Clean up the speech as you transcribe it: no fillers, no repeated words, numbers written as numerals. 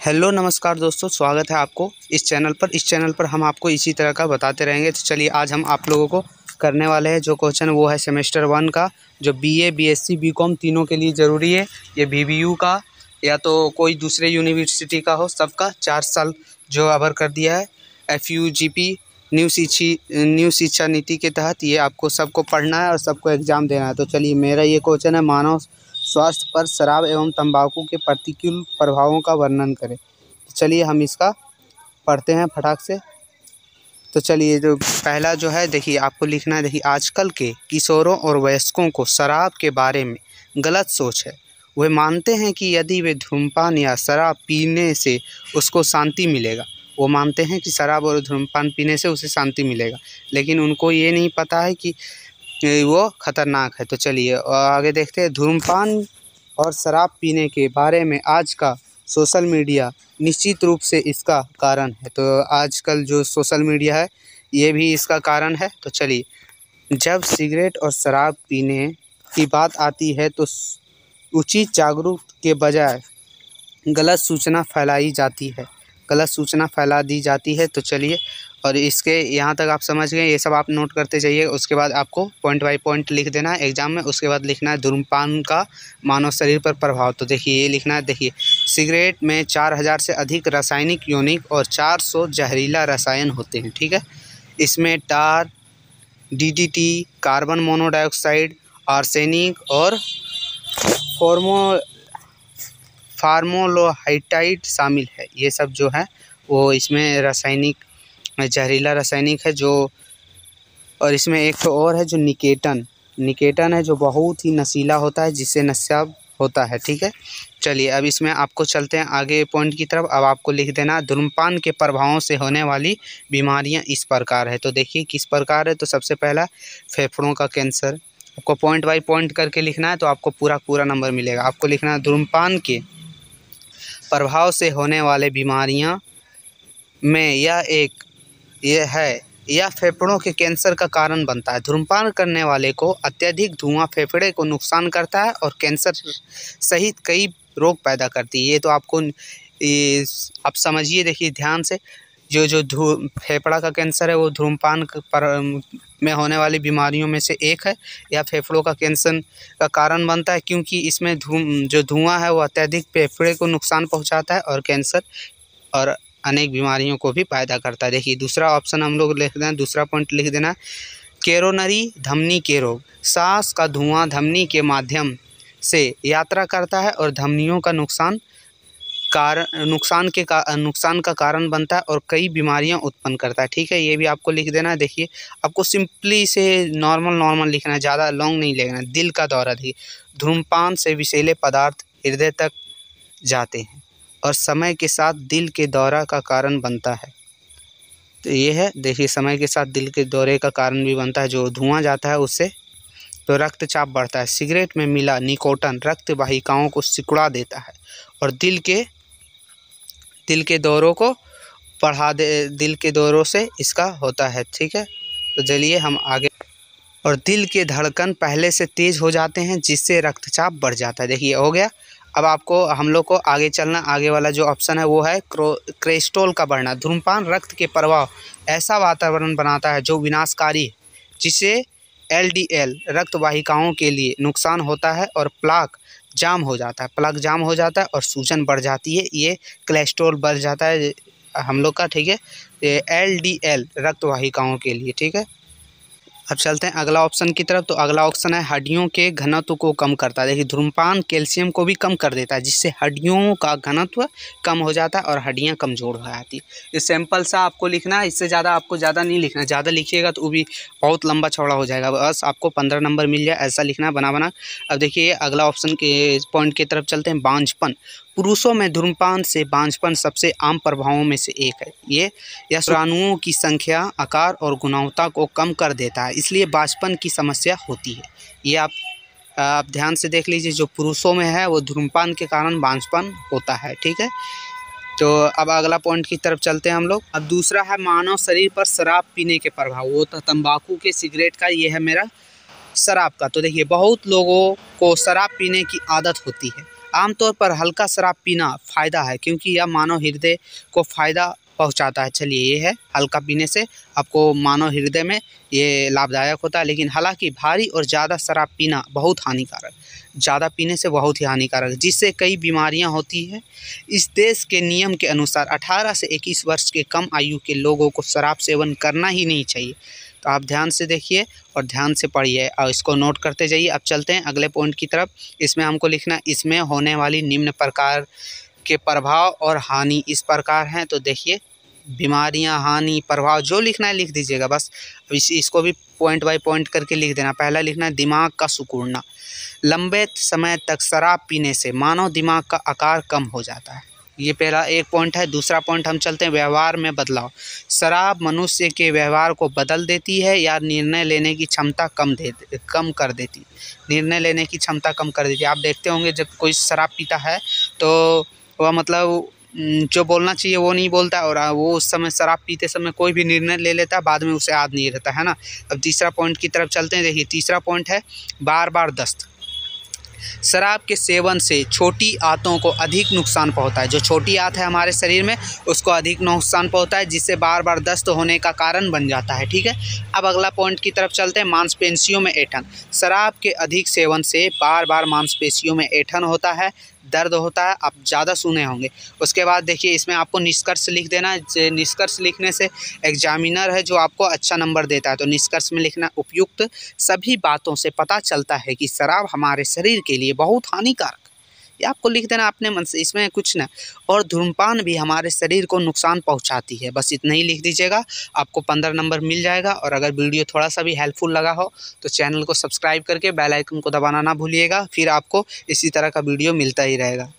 Hello नमस्कार दोस्तों, स्वागत है आपको इस चैनल पर हम आपको इसी तरह का बताते रहेंगे। तो चलिए आज हम आप लोगों को करने वाले हैं जो क्वेश्चन वो है सेमेस्टर 1 का, जो बीए, बीएससी, बीकॉम तीनों के लिए ज़रूरी है। ये बीबीयू का या तो कोई दूसरे यूनिवर्सिटी का हो, सबका 4 साल जो अबर कर दिया है। एफयूजीपी न्यू शिक्षा नीति के तहत ये आपको सबको पढ़ना है और सबको एग्ज़ाम देना है। तो चलिए मेरा ये क्वेश्चन है, मानव स्वास्थ्य पर शराब एवं तंबाकू के प्रतिकूल प्रभावों का वर्णन करें। तो चलिए हम इसका पढ़ते हैं फटाक से। तो चलिए जो पहला जो है, देखिए आपको लिखना है। देखिए आजकल के किशोरों और वयस्कों को शराब के बारे में गलत सोच है। वे मानते हैं कि यदि वे धूम्रपान या शराब पीने से उसको शांति मिलेगा। वो मानते हैं कि शराब और धूम्रपान पीने से उसे शांति मिलेगा, लेकिन उनको ये नहीं पता है कि वो खतरनाक है। तो चलिए आगे देखते हैं। धूम्रपान और शराब पीने के बारे में आज का सोशल मीडिया निश्चित रूप से इसका कारण है। तो आजकल जो सोशल मीडिया है ये भी इसका कारण है। तो चलिए, जब सिगरेट और शराब पीने की बात आती है तो उचित जागरूक के बजाय गलत सूचना फैला दी जाती है। तो चलिए, और इसके यहाँ तक आप समझ गए, ये सब आप नोट करते जाइए। उसके बाद आपको पॉइंट बाय पॉइंट लिख देना है एग्जाम में। उसके बाद लिखना है धूम्रपान का मानव शरीर पर प्रभाव। तो देखिए ये लिखना है। देखिए सिगरेट में 4000 से अधिक रासायनिक यौगिक और 400 जहरीला रसायन होते हैं, ठीक है। इसमें टार, डीडीटी, कार्बन मोनोडाइऑक्साइड, आर्सेनिक और फार्मोलोहाइटाइड शामिल है। ये सब जो है वो इसमें रासायनिक जहरीला रासायनिक है जो। और इसमें एक तो और है जो निकेटन है, जो बहुत ही नशीला होता है, जिससे नशा होता है, ठीक है। चलिए अब इसमें आपको चलते हैं आगे पॉइंट की तरफ। अब आपको लिख देना धूम्रपान के प्रभावों से होने वाली बीमारियां इस प्रकार है। तो देखिए किस प्रकार है। तो सबसे पहला फेफड़ों का कैंसर। आपको पॉइंट बाय पॉइंट करके लिखना है तो आपको पूरा नंबर मिलेगा। आपको लिखना है धूम्रपान के प्रभाव से होने वाले बीमारियां में यह फेफड़ों के कैंसर का कारण बनता है। धूम्रपान करने वाले को अत्यधिक धुआं फेफड़े को नुकसान करता है और कैंसर सहित कई रोग पैदा करती है। ये तो आपको आप समझिए। देखिए ध्यान से, जो फेफड़ा का कैंसर है वो धूम्रपान में होने वाली बीमारियों में से एक है। या फेफड़ों का कैंसर का कारण बनता है क्योंकि इसमें जो धुआं है वो अत्यधिक फेफड़े को नुकसान पहुँचाता है और कैंसर और अनेक बीमारियों को भी पैदा करता है। देखिए दूसरा ऑप्शन हम लोग लिख देना, दूसरा पॉइंट लिख देना, कोरोनरी धमनी के रोग। सांस का धुआं धमनी के माध्यम से यात्रा करता है और धमनियों का नुकसान का कारण बनता है और कई बीमारियां उत्पन्न करता है, ठीक है। ये भी आपको लिख देना है। देखिए आपको सिंपली से नॉर्मल लिखना है, ज़्यादा लॉन्ग नहीं लिखना है। दिल का दौरा। देखिए धूम्रपान से विषैले पदार्थ हृदय तक जाते हैं और समय के साथ दिल के दौरा का कारण बनता है। तो ये है, देखिए समय के साथ दिल के दौरे का कारण भी बनता है। जो धुआं जाता है उससे तो रक्तचाप बढ़ता है। सिगरेट में मिला निकोटिन रक्त वाहिकाओं को सिकुड़ा देता है और दिल के दौरों को दिल के दौरों से इसका होता है, ठीक है। तो चलिए हम आगे। और दिल के धड़कन पहले से तेज हो जाते हैं जिससे रक्तचाप बढ़ जाता है। देखिए हो गया। अब आपको हम लोग को आगे चलना। आगे वाला जो ऑप्शन है वो है कोलेस्ट्रॉल का बढ़ना। धूम्रपान रक्त के प्रवाह ऐसा वातावरण बनाता है जो विनाशकारी है, जिससे एलडीएल रक्त वाहिकाओं के लिए नुकसान होता है और प्लाक जाम हो जाता है और सूजन बढ़ जाती है। ये कोलेस्ट्रॉल बढ़ जाता है हम लोग का, ठीक है। ये एलडीएल रक्त वाहिकाओं के लिए, ठीक है। अब चलते हैं अगला ऑप्शन की तरफ। तो अगला ऑप्शन है हड्डियों के घनत्व को कम करता है। देखिए धूम्रपान कैल्शियम को भी कम कर देता है, जिससे हड्डियों का घनत्व कम हो जाता है और हड्डियां कमज़ोर हो जाती है। ये सिंपल सा आपको लिखना है, इससे ज़्यादा आपको नहीं लिखना। ज़्यादा लिखिएगा तो वो भी बहुत लंबा चौड़ा हो जाएगा। बस आपको 15 नंबर मिल जाए ऐसा लिखना है बना। अब देखिए अगला ऑप्शन के पॉइंट की तरफ चलते हैं। बांझपन। पुरुषों में धूम्रपान से बांझपन सबसे आम प्रभावों में से एक है। यह शुक्राणुओं की संख्या, आकार और गुणवत्ता को कम कर देता है, इसलिए बांझपन की समस्या होती है। ये आप ध्यान से देख लीजिए। जो पुरुषों में है वो धूम्रपान के कारण बांझपन होता है, ठीक है। तो अब अगला पॉइंट की तरफ चलते हैं हम लोग। अब दूसरा है मानव शरीर पर शराब पीने के प्रभाव। वो तो तंबाकू के, सिगरेट का, ये है मेरा शराब का। तो देखिए बहुत लोगों को शराब पीने की आदत होती है। आमतौर पर हल्का शराब पीना फ़ायदा है क्योंकि यह मानव हृदय को फ़ायदा पहुंचाता है। चलिए ये है, हल्का पीने से आपको मानव हृदय में ये लाभदायक होता है। लेकिन हालांकि भारी और ज़्यादा शराब पीना बहुत हानिकारक, ज़्यादा पीने से बहुत ही हानिकारक, जिससे कई बीमारियां होती हैं। इस देश के नियम के अनुसार 18 से 21 वर्ष के कम आयु के लोगों को शराब सेवन करना ही नहीं चाहिए। तो आप ध्यान से देखिए और ध्यान से पढ़िए और इसको नोट करते जाइए। अब चलते हैं अगले पॉइंट की तरफ। इसमें हमको लिखना, इसमें होने वाली निम्न प्रकार के प्रभाव और हानि इस प्रकार हैं। तो देखिए, बीमारियां, हानि, प्रभाव जो लिखना है लिख दीजिएगा बस। इसको भी पॉइंट बाय पॉइंट करके लिख देना। पहला लिखना है दिमाग का सिकुड़ना। लंबे समय तक शराब पीने से मानव दिमाग का आकार कम हो जाता है। ये पहला एक पॉइंट है। दूसरा पॉइंट हम चलते हैं व्यवहार में बदलाव। शराब मनुष्य के व्यवहार को बदल देती है या निर्णय लेने की क्षमता कम कर देती है। निर्णय लेने की क्षमता कम कर देती है। आप देखते होंगे जब कोई शराब पीता है तो वह मतलब जो बोलना चाहिए वो नहीं बोलता, और वो उस समय शराब पीते समय कोई भी निर्णय ले लेता है, बाद में उसे याद नहीं रहता है ना। अब तीसरा पॉइंट की तरफ चलते हैं। देखिए तीसरा पॉइंट है बार बार दस्त। शराब के सेवन से छोटी आंतों को अधिक नुकसान पहुंचता है। जो छोटी आंत है हमारे शरीर में उसको अधिक नुकसान पहुंचता है, जिससे बार बार दस्त होने का कारण बन जाता है। ठीक है, अब अगला पॉइंट की तरफ चलते हैं। मांसपेशियों में ऐंठन। शराब के अधिक सेवन से बार बार मांसपेशियों में ऐंठन होता है, दर्द होता है। आप ज़्यादा सुने होंगे। उसके बाद देखिए इसमें आपको निष्कर्ष लिख देना है। निष्कर्ष लिखने से एग्जामिनर है जो आपको अच्छा नंबर देता है, तो निष्कर्ष में लिखना, उपयुक्त सभी बातों से पता चलता है कि शराब हमारे शरीर के लिए बहुत हानिकारक, ये आपको लिख देना अपने मन से, इसमें कुछ ना। और धूम्रपान भी हमारे शरीर को नुकसान पहुंचाती है। बस इतना ही लिख दीजिएगा, आपको 15 नंबर मिल जाएगा। और अगर वीडियो थोड़ा सा भी हेल्पफुल लगा हो तो चैनल को सब्सक्राइब करके बेल आइकन को दबाना ना भूलिएगा, फिर आपको इसी तरह का वीडियो मिलता ही रहेगा।